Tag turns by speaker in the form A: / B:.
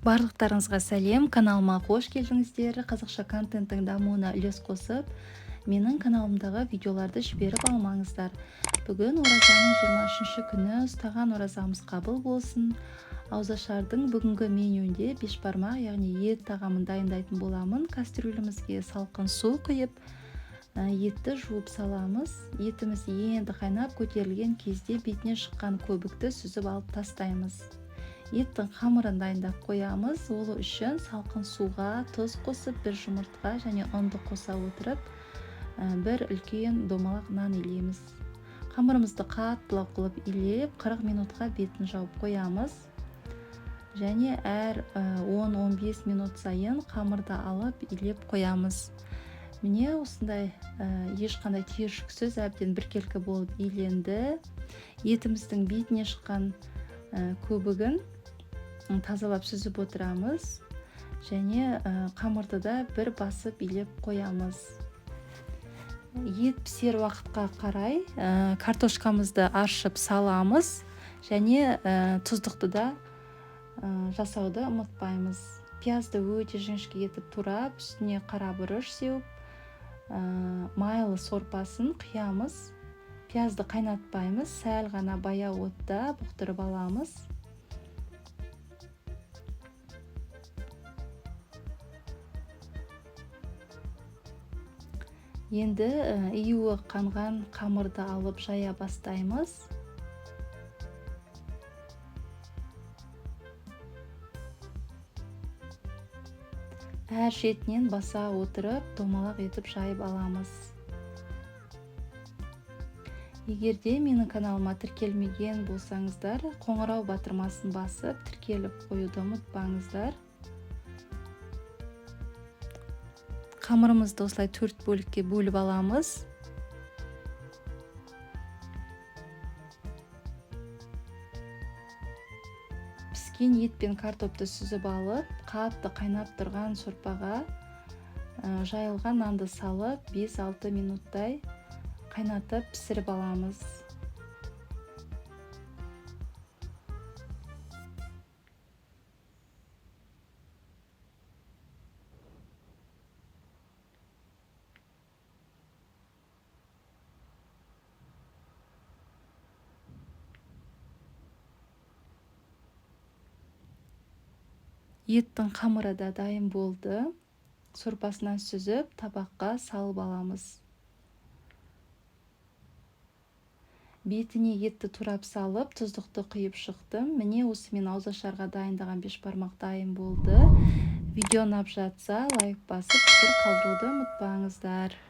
A: Барлықтарыңызға сәлем, каналыма қош келдіңіздер. Қазақша контенттің дамуына үлес қосып, менің каналымдағы видеоларды жіберіп алмаңыздар. Бүгін оразаның 23-ші күні, ұстаған оразамыз қабыл болсын. Ауызашардың бүгінгі менюінде бешбармақ, яғни ет тағамын дайындайтын боламын. Кастрюлемізге салқын су құйып, етті жуып саламыз. Етіміз енді қайнап көтерілген кезде бетіне шыққан көбікті сүзіп алып тастаймыз. Еттің қамырын дайындап қоямыз. Ол үшін салқын суға тұз қосып, бір жұмыртқа және ұнды қоса отырып, бір үлкен домалақ нан илейміз. Қамырымызды қаттылау қылып илеп, 40 минутқа бетін жауып қоямыз. Және әр 10-15 минут сайын қамырды алып илеп қоямыз. Міне осындай ешқандай түйіршіксіз әбден біркелкі болып иленді. Етіміздің бетіне шыққан көбігін тазалап сүзіп отырамыз. Және қамырды да бір басып илеп қоямыз. Ет пісер уақытқа қарай картошкамызды аршып саламыз. Және тұздықты да жасауды ұмытпаймыз. Пиязды өте жіңішке етіп турап, үстіне қара бұрыш сеуіп, майлы сорпасын құямыз. Пиязды қайнатпаймыз, сәл ғана баяу отта бұқтырып аламыз. Енді июі қанған қамырды алып жая бастаймыз. Әр шетінен баса отырып, домалақ етіп жайып аламыз. Егерде менің каналыма тіркелмеген болсаңыздар, қоңырау батырмасын басып, тіркеліп қоюды ұмытпаңыздар. Қамырымызды осылай 4 бөлікке бөліп аламыз. Піскен ет пен картопты сүзіп алып, қатты қайнап тұрған сорпаға жайылған нанды салып, 5-6 минуттай қайнатып пісіріп аламыз. Еттің қамыры да дайын болды. Сорпасынан сүзіп, табаққа салып аламыз. Бетіне етті турап салып, тұздықты құйып шықтым. Міне осымен ауызашарға дайындаған бешбармақ дайын болды. Видео ұнап жатса, лайк басып, пікір қалдыруды ұмытпаңыздар.